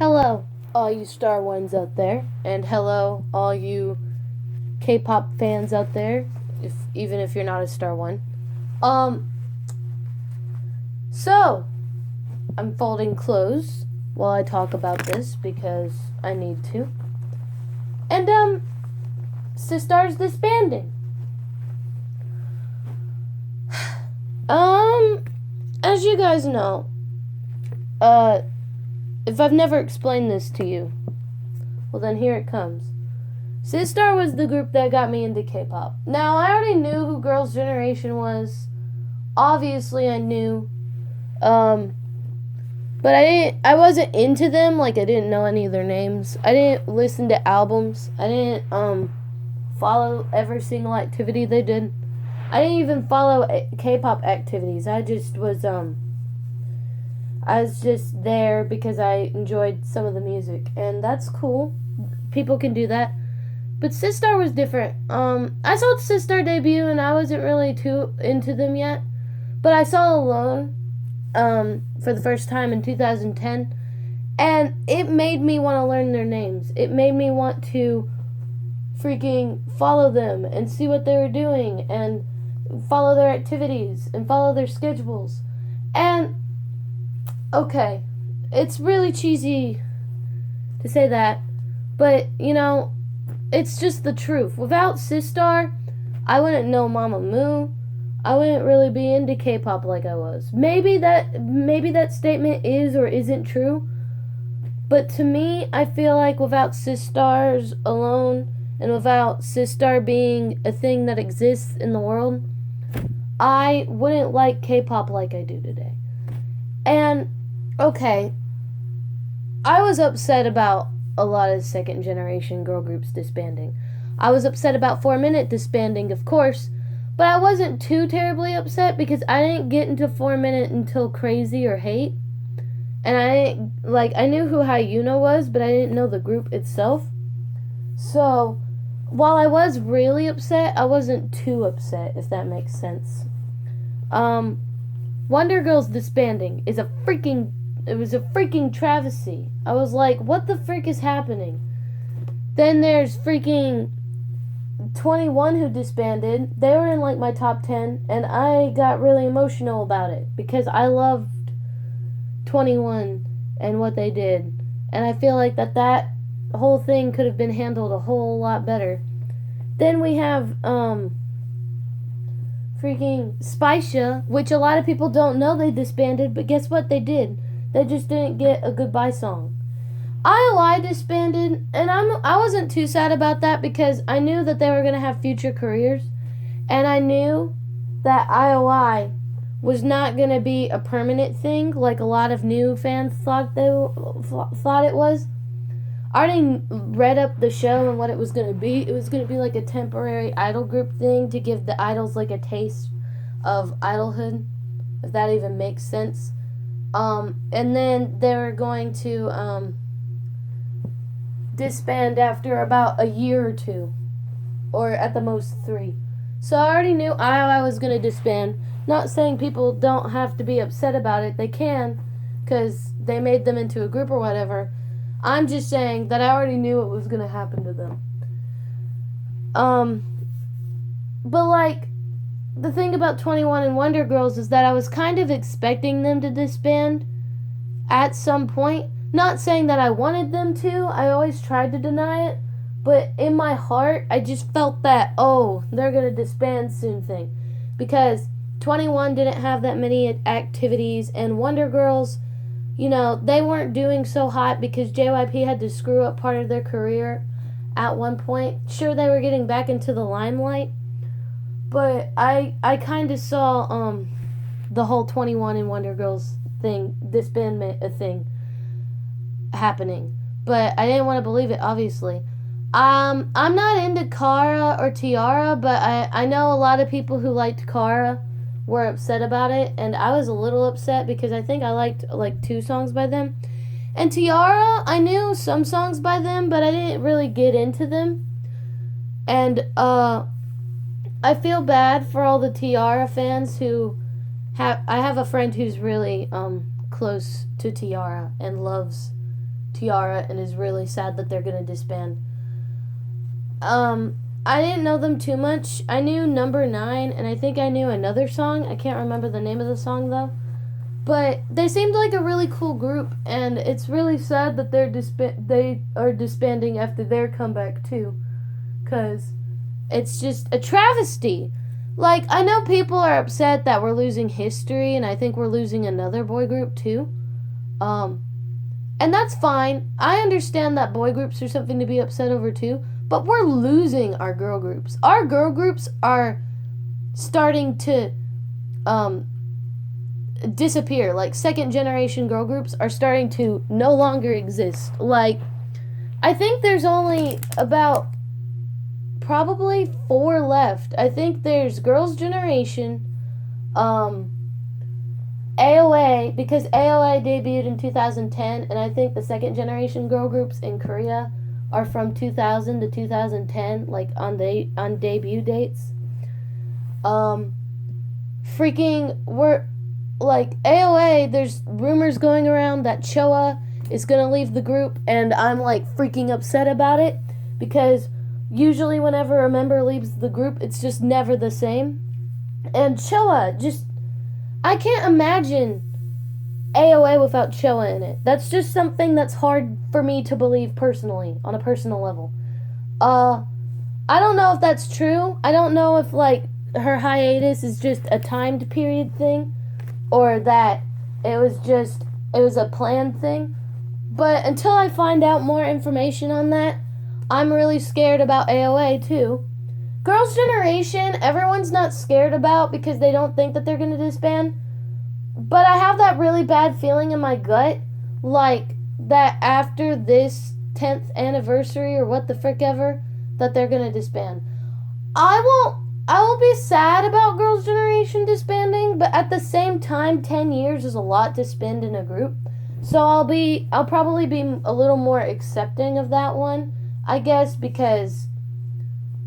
Hello, all you Star ones out there, and hello, all you K-pop fans out there. Even if you're not a Star one, um, so I'm folding clothes while I talk about this because I need to, and Sistar's disbanding. As you guys know, if I've never explained this to you, well then here it comes. Sistar was the group that got me into K-pop. Now, I already knew who Girls' Generation was. Obviously, I knew. But I wasn't into them, like I didn't know any of their names. I didn't listen to albums. I didn't, follow every single activity they did. I didn't even follow K-pop activities. I was just there because I enjoyed some of the music. And that's cool. People can do that. But Sistar was different. I saw Sistar debut and I wasn't really too into them yet. But I saw Alone for the first time in 2010. And it made me want to learn their names. It made me want to freaking follow them and see what they were doing and follow their activities and follow their schedules. And, okay, it's really cheesy to say that. But, it's just the truth. Without Sistar, I wouldn't know Mamamoo. I wouldn't really be into K-pop like I was. Maybe that statement is or isn't true. But to me, I feel like without Sistars alone and without Sistar being a thing that exists in the world, I wouldn't like K-pop like I do today. And, okay, I was upset about a lot of second generation girl groups disbanding. I was upset about 4-Minute disbanding, of course, but I wasn't too terribly upset because I didn't get into 4-Minute until Crazy or Hate. And I knew who Hyuna was, but I didn't know the group itself. So, while I was really upset, I wasn't too upset, if that makes sense. Wonder Girls disbanding is it was a freaking travesty. I was like, what the frick is happening? Then there's freaking 21 who disbanded. They were in like my top 10, and I got really emotional about it because I loved 21 and what they did. And I feel like that whole thing could have been handled a whole lot better. Then we have freaking Spicia, which a lot of people don't know they disbanded, but guess what they did? They just didn't get a goodbye song. IOI disbanded, and I wasn't too sad about that because I knew that they were going to have future careers, and I knew that IOI was not going to be a permanent thing like a lot of new fans thought it was. I already read up the show and what it was going to be. It was going to be like a temporary idol group thing to give the idols like a taste of idolhood, if that even makes sense. And then they were going to disband after about a year or two, or at the most 3. So I already knew IOI was going to disband. Not saying people don't have to be upset about it. They can, because they made them into a group or whatever. I'm just saying that I already knew what was going to happen to them. But like, the thing about 21 and Wonder Girls is that I was kind of expecting them to disband at some point. Not saying that I wanted them to. I always tried to deny it. But in my heart, I just felt that, they're going to disband soon thing. Because 21 didn't have that many activities, and Wonder Girls, they weren't doing so hot because JYP had to screw up part of their career at one point. Sure, they were getting back into the limelight, but I kind of saw the whole 21 and Wonder Girls thing, disbandment thing happening. But I didn't want to believe it, obviously. I'm not into Kara or Tiara, but I know a lot of people who liked Kara were upset about it, and I was a little upset because I think I liked like 2 songs by them. And Tiara, I knew some songs by them, but I didn't really get into them. And I feel bad for all the Tiara fans who I have a friend who's really close to Tiara and loves Tiara and is really sad that they're gonna disband. I didn't know them too much. I knew Number 9, and I think I knew another song. I can't remember the name of the song though. But they seemed like a really cool group, and it's really sad that they are disbanding after their comeback too, cause it's just a travesty. Like, I know people are upset that we're losing history, and I think we're losing another boy group too. And that's fine. I understand that boy groups are something to be upset over too, but we're losing our girl groups. Our girl groups are starting to disappear. Like, second generation girl groups are starting to no longer exist. Like, I think there's only about probably 4 left. I think there's Girls' Generation, AOA, because AOA debuted in 2010, and I think the second generation girl groups in Korea are from 2000 to 2010, like on debut dates. We're like AOA. There's rumors going around that Choa is gonna leave the group, and I'm like freaking upset about it because usually whenever a member leaves the group, it's just never the same. And Choa, just, I can't imagine AOA without Choa in it. That's just something that's hard for me to believe personally, on a personal level. I don't know if that's true. I don't know if, like, her hiatus is just a timed period thing, or that it was a planned thing. But until I find out more information on that, I'm really scared about AOA too. Girls' Generation, everyone's not scared about because they don't think that they're going to disband. But I have that really bad feeling in my gut, like, that after this 10th anniversary or what the frick ever, that they're going to disband. I will be sad about Girls' Generation disbanding, but at the same time, 10 years is a lot to spend in a group. So I'll probably be a little more accepting of that one, I guess, because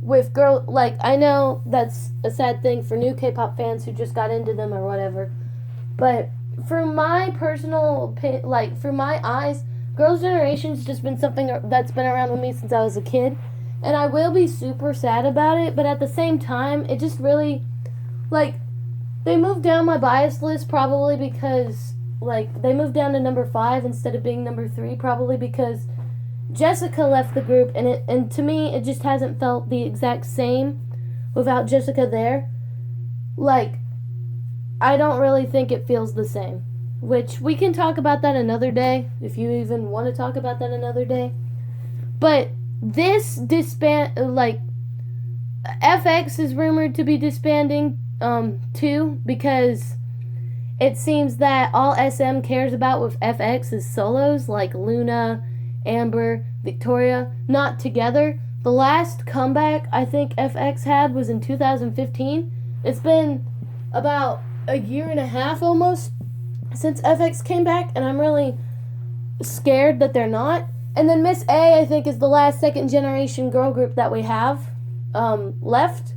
with I know that's a sad thing for new K-pop fans who just got into them or whatever, but for my personal, for my eyes, Girls' Generation's just been something that's been around with me since I was a kid, and I will be super sad about it, but at the same time, it just really, they moved down my bias list probably because, they moved down to number 5 instead of being number 3, probably because Jessica left the group, and to me, it just hasn't felt the exact same without Jessica there. I don't really think it feels the same, which we can talk about that another day, if you even want to talk about that another day. But this FX is rumored to be disbanding, too, because it seems that all SM cares about with FX is solos, like Luna, Amber, Victoria, not together. The last comeback I think FX had was in 2015. It's been about a year and a half almost since FX came back, and I'm really scared that they're not. And then Miss A, I think, is the last second generation girl group that we have left,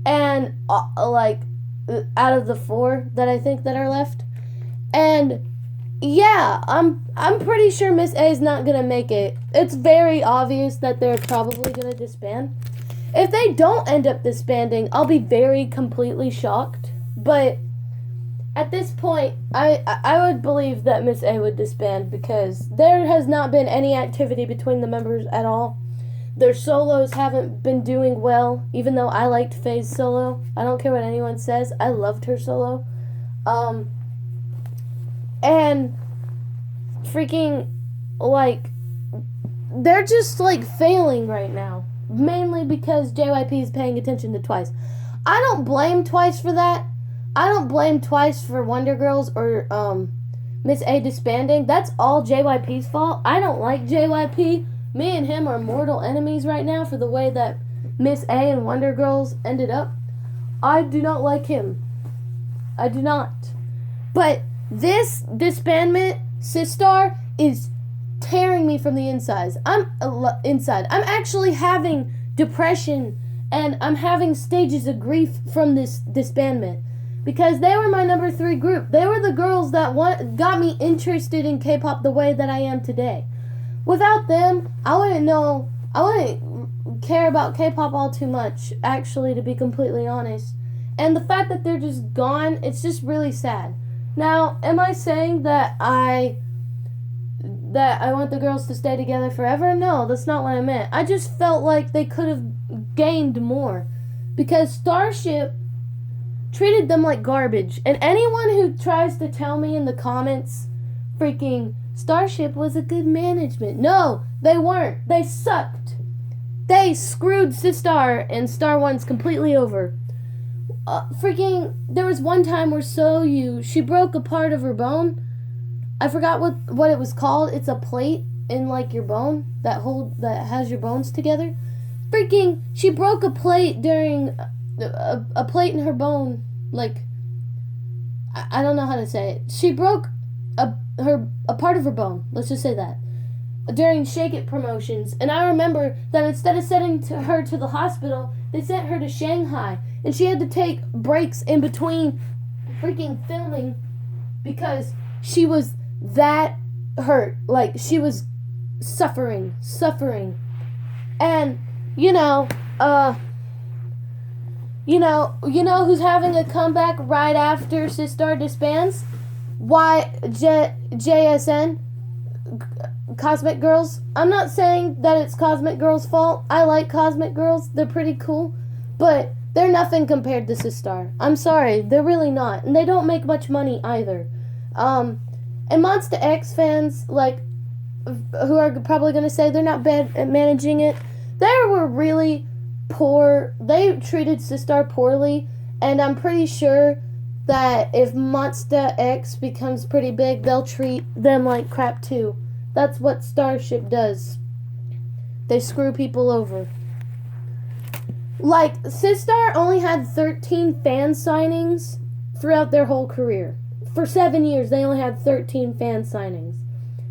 and out of the 4 that I think that are left. And yeah, I'm pretty sure Miss A is not gonna make it. It's very obvious that they're probably gonna disband. If they don't end up disbanding, I'll be very completely shocked. But at this point, I would believe that Miss A would disband because there has not been any activity between the members at all. Their solos haven't been doing well, even though I liked Faye's solo. I don't care what anyone says. I loved her solo. And freaking, they're just, failing right now. Mainly because JYP is paying attention to Twice. I don't blame Twice for that. I don't blame Twice for Wonder Girls or, Miss A disbanding. That's all JYP's fault. I don't like JYP. Me and him are mortal enemies right now for the way that Miss A and Wonder Girls ended up. I do not like him. I do not. But this disbandment, Sistar, is tearing me from the inside. I'm actually having depression, and I'm having stages of grief from this disbandment. Because they were my number 3 group. They were the girls that got me interested in K-pop the way that I am today. without them, I wouldn't care about K-pop all too much, actually, to be completely honest. And the fact that they're just gone, it's just really sad. Now, am I saying that I want the girls to stay together forever? No, that's not what I meant. I just felt like they could have gained more, because Starship treated them like garbage. And anyone who tries to tell me in the comments freaking Starship was a good management, no, they weren't. They sucked. They screwed Sistar and Star One's completely over. There was one time where she broke a part of her bone. I forgot what it was called. It's a plate in like your bone that has your bones together. She broke a plate during a plate in her bone. Like, I don't know how to say it. She broke a part of her bone. Let's just say that. During Shake It promotions. And I remember that instead of sending her to the hospital, they sent her to Shanghai. And she had to take breaks in between filming because she was that hurt. Like, she was suffering. And, you know who's having a comeback right after Sistar disbands? JSN, Cosmic Girls. I'm not saying that it's Cosmic Girls' fault. I like Cosmic Girls. They're pretty cool. But they're nothing compared to Sistar. I'm sorry. They're really not. And they don't make much money either. And Monster X fans, like, who are probably going to say they're not bad at managing it, they were really poor. They treated Sistar poorly. And I'm pretty sure that if Monster X becomes pretty big, they'll treat them like crap too. That's what Starship does. They screw people over. Like, Sistar only had 13 fan signings throughout their whole career. For 7 years, they only had 13 fan signings.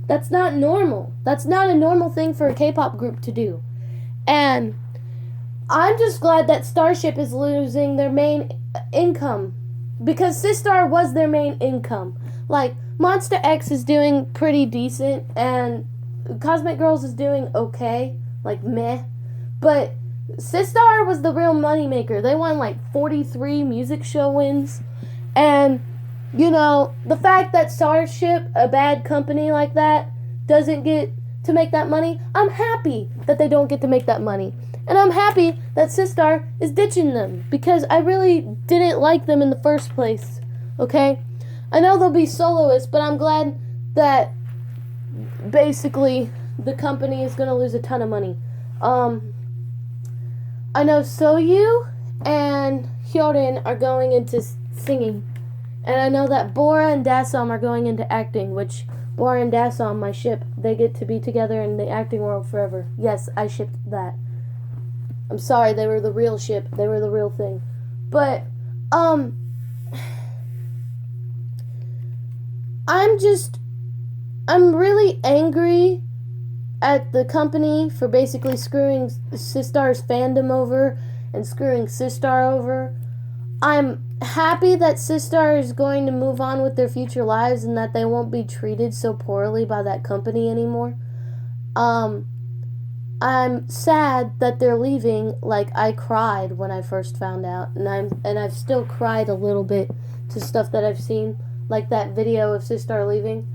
That's not normal. That's not a normal thing for a K-pop group to do. And I'm just glad that Starship is losing their main income, because Sistar was their main income. Like, Monster X is doing pretty decent, and Cosmic Girls is doing okay, like meh. But Sistar was the real moneymaker. They won like 43 music show wins. And, the fact that Starship, a bad company like that, doesn't get to make that money, I'm happy that they don't get to make that money. And I'm happy that Sistar is ditching them, because I really didn't like them in the first place, okay? I know they'll be soloists, but I'm glad that basically the company is going to lose a ton of money. I know Soyu and Hyorin are going into singing. And I know that Bora and Dasom are going into acting, which Bora and Dasom, my ship, they get to be together in the acting world forever. Yes, I shipped that. I'm sorry, they were the real ship. They were the real thing. But, I'm really angry at the company for basically screwing Sistar's fandom over and screwing Sistar over. I'm happy that Sistar is going to move on with their future lives and that they won't be treated so poorly by that company anymore. I'm sad that they're leaving. Like, I cried when I first found out, and I've still cried a little bit to stuff that I've seen, like that video of Sistar leaving.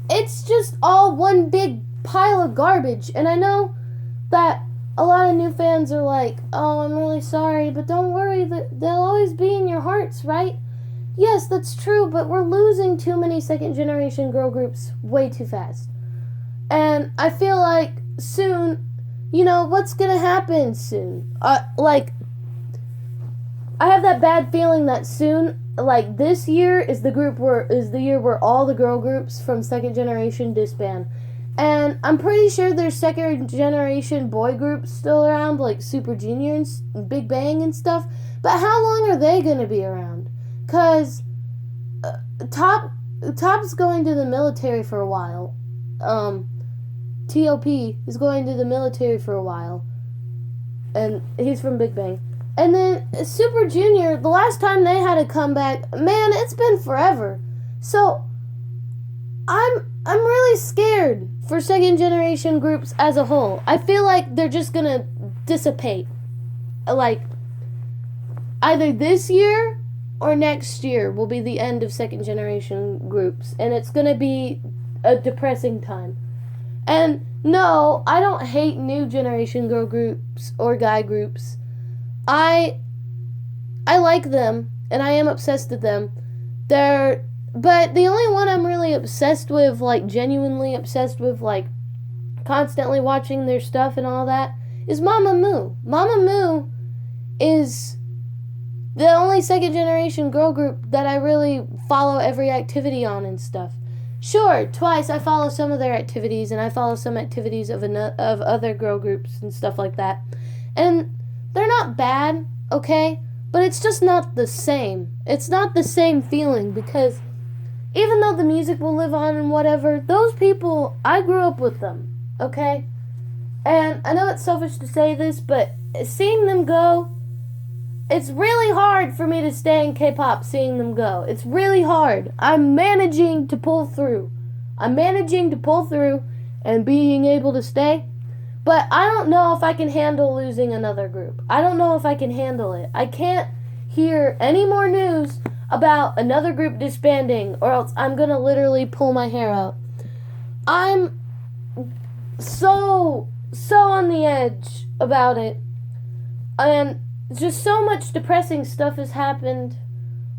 It's just all one big pile of garbage, and I know that a lot of new fans are like, oh, I'm really sorry, but don't worry, they'll always be in your hearts, right? Yes, that's true, but we're losing too many second-generation girl groups way too fast. And I feel like soon, what's gonna happen soon? I have that bad feeling that soon, like this year is the year where all the girl groups from second generation disband. And I'm pretty sure there's second generation boy groups still around, like Super Junior and Big Bang and stuff. But how long are they gonna be around? Cause Top's going to the military for a while. T.O.P. is going to the military for a while. And he's from Big Bang. And then Super Junior, the last time they had a comeback, man, it's been forever. So, I'm really scared for second generation groups as a whole. I feel like they're just gonna dissipate. Like, either this year or next year will be the end of second generation groups, and it's gonna be a depressing time. And no, I don't hate new generation girl groups or guy groups. I like them, and I am obsessed with them. But the only one I'm really obsessed with, like genuinely obsessed with, like constantly watching their stuff and all that, is Mama Moo. Mama Moo is the only second generation girl group that I really follow every activity on and stuff. Sure, twice I follow some of their activities, and I follow some activities of other girl groups and stuff like that. And they're not bad, okay? But it's just not the same. It's not the same feeling, because even though the music will live on and whatever, those people, I grew up with them, okay? And I know it's selfish to say this, but seeing them go, it's really hard for me to stay in K-pop seeing them go. It's really hard. I'm managing to pull through. I'm managing to pull through and being able to stay. But I don't know if I can handle losing another group. I don't know if I can handle it. I can't hear any more news about another group disbanding, or else I'm going to literally pull my hair out. I'm so on the edge about it. And just so much depressing stuff has happened.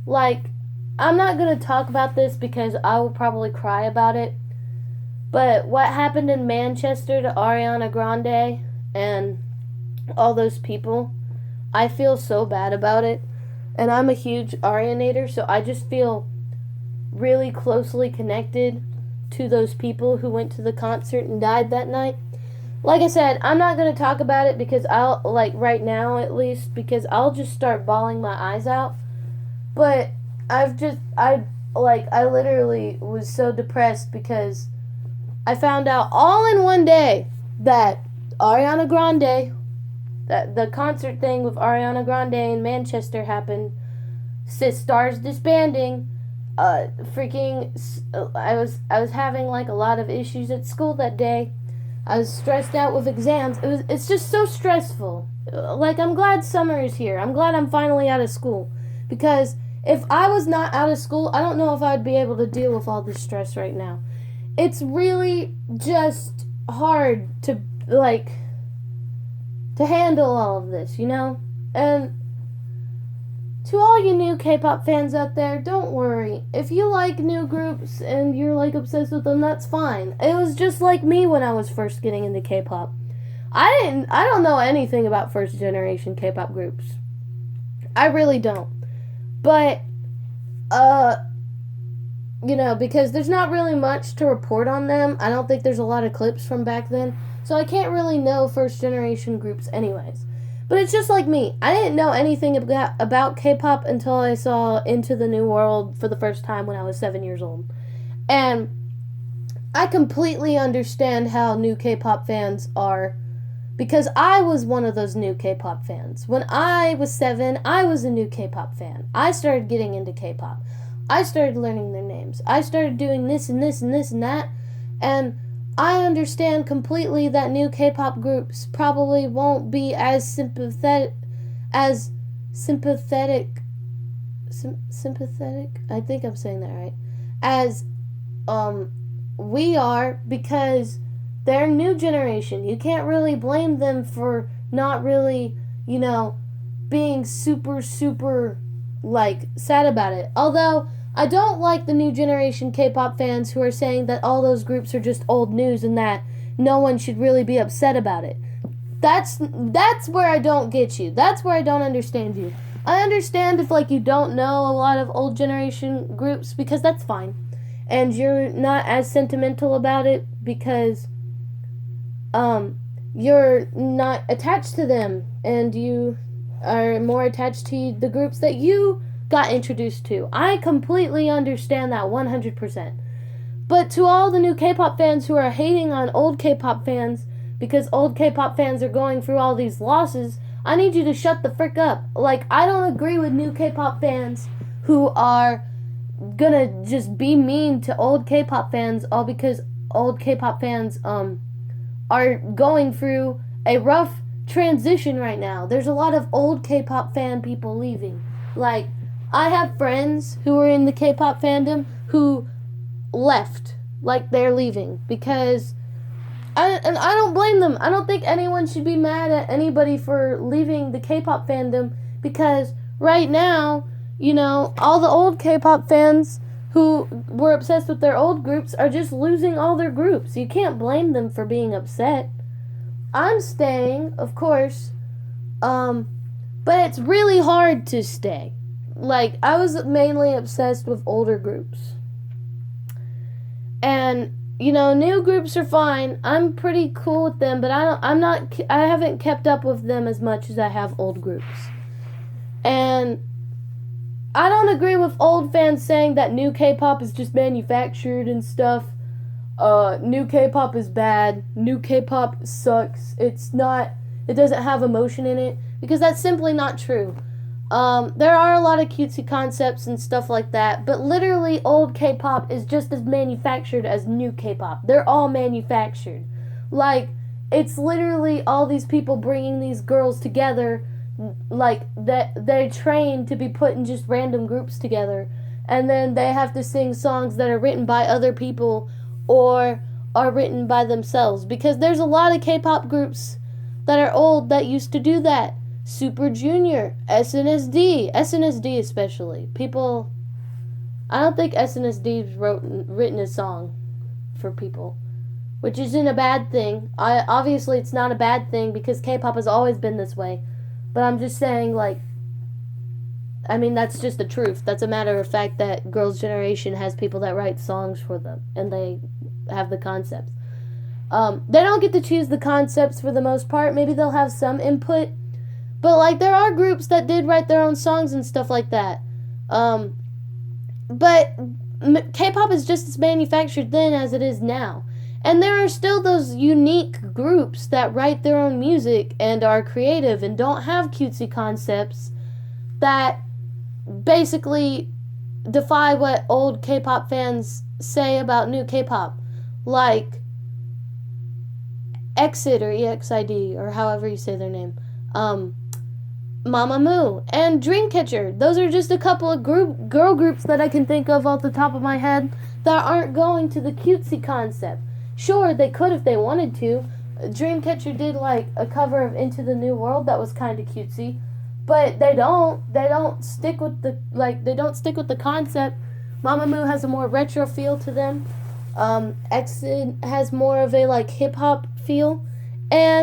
Like, I'm not going to talk about this because I will probably cry about it. But what happened in Manchester to Ariana Grande and all those people, I feel so bad about it. And I'm a huge Arianator, so I just feel really closely connected to those people who went to the concert and died that night. Like I said, I'm not going to talk about it because I'll, like, right now at least, because I'll just start bawling my eyes out. But I literally was so depressed because I found out all in one day that Ariana Grande, that the concert thing with Ariana Grande in Manchester happened. Sistar's disbanding. I was having like a lot of issues at school that day. I was stressed out with exams. It's just so stressful. Like, I'm glad summer is here. I'm glad I'm finally out of school, because if I was not out of school, I don't know if I'd be able to deal with all this stress right now. It's really just hard to handle all of this, you know? And to all you new K-pop fans out there, don't worry. If you like new groups and you're like obsessed with them, that's fine. It was just like me when I was first getting into K-pop. I don't know anything about first generation K-pop groups. I really don't. But because there's not really much to report on them. I don't think there's a lot of clips from back then. So I can't really know first generation groups anyways. But it's just like me. I didn't know anything about K-pop until I saw Into the New World for the first time when I was 7 years old. And I completely understand how new K-pop fans are, because I was one of those new K-pop fans. When I was 7, I was a new K-pop fan. I started getting into K-pop. I started learning their names. I started doing this and this and this and that. And I understand completely that new K-pop groups probably won't be as sympathetic, I think I'm saying that right, as we are, because they're new generation. You can't really blame them for not really, being super sad about it. Although I don't like the new generation K-pop fans who are saying that all those groups are just old news and that no one should really be upset about it. That's where I don't get you. That's where I don't understand you. I understand if you don't know a lot of old generation groups, because that's fine. And you're not as sentimental about it because you're not attached to them, and you are more attached to the groups that you got introduced to. I completely understand that 100%. But to all the new K-pop fans who are hating on old K-pop fans because old K-pop fans are going through all these losses, I need you to shut the frick up. I don't agree with new K-pop fans who are gonna just be mean to old K-pop fans all because old K-pop fans are going through a rough transition right now. There's a lot of old K-pop fan people leaving. Like, I have friends who are in the K-pop fandom who left. Like, they're leaving because and I don't blame them. I don't think anyone should be mad at anybody for leaving the K-pop fandom because right now, all the old K-pop fans who were obsessed with their old groups are just losing all their groups. You can't blame them for being upset. I'm staying, of course, but it's really hard to stay. Like, I was mainly obsessed with older groups. And new groups are fine. I'm pretty cool with them, but I haven't kept up with them as much as I have old groups. And I don't agree with old fans saying that new K-pop is just manufactured and stuff. New K-pop is bad. New K-pop sucks. It doesn't have emotion in it, because that's simply not true. There are a lot of cutesy concepts and stuff like that, but literally old K-pop is just as manufactured as new K-pop. They're all manufactured. Like, it's literally all these people bringing these girls together, like, that they're trained to be put in just random groups together, and then they have to sing songs that are written by other people or are written by themselves, because there's a lot of K-pop groups that are old that used to do that. Super Junior, SNSD especially. I don't think SNSD written a song for people, which isn't a bad thing. Obviously it's not a bad thing because K-pop has always been this way, but I'm just saying, that's just the truth. That's a matter of fact that Girls' Generation has people that write songs for them, and they have the concepts. They don't get to choose the concepts for the most part. Maybe they'll have some input, but, there are groups that did write their own songs and stuff like that. But K-pop is just as manufactured then as it is now. And there are still those unique groups that write their own music and are creative and don't have cutesy concepts that basically defy what old K-pop fans say about new K-pop. Like Exit or EXID, or however you say their name. Mamamoo and Dreamcatcher. Those are just a couple of girl groups that I can think of off the top of my head that aren't going to the cutesy concept. Sure, they could if they wanted to. Dreamcatcher did a cover of Into the New World that was kind of cutesy, but they don't stick with the concept. Mamamoo has a more retro feel to them. Exit has more of a hip hop feel, and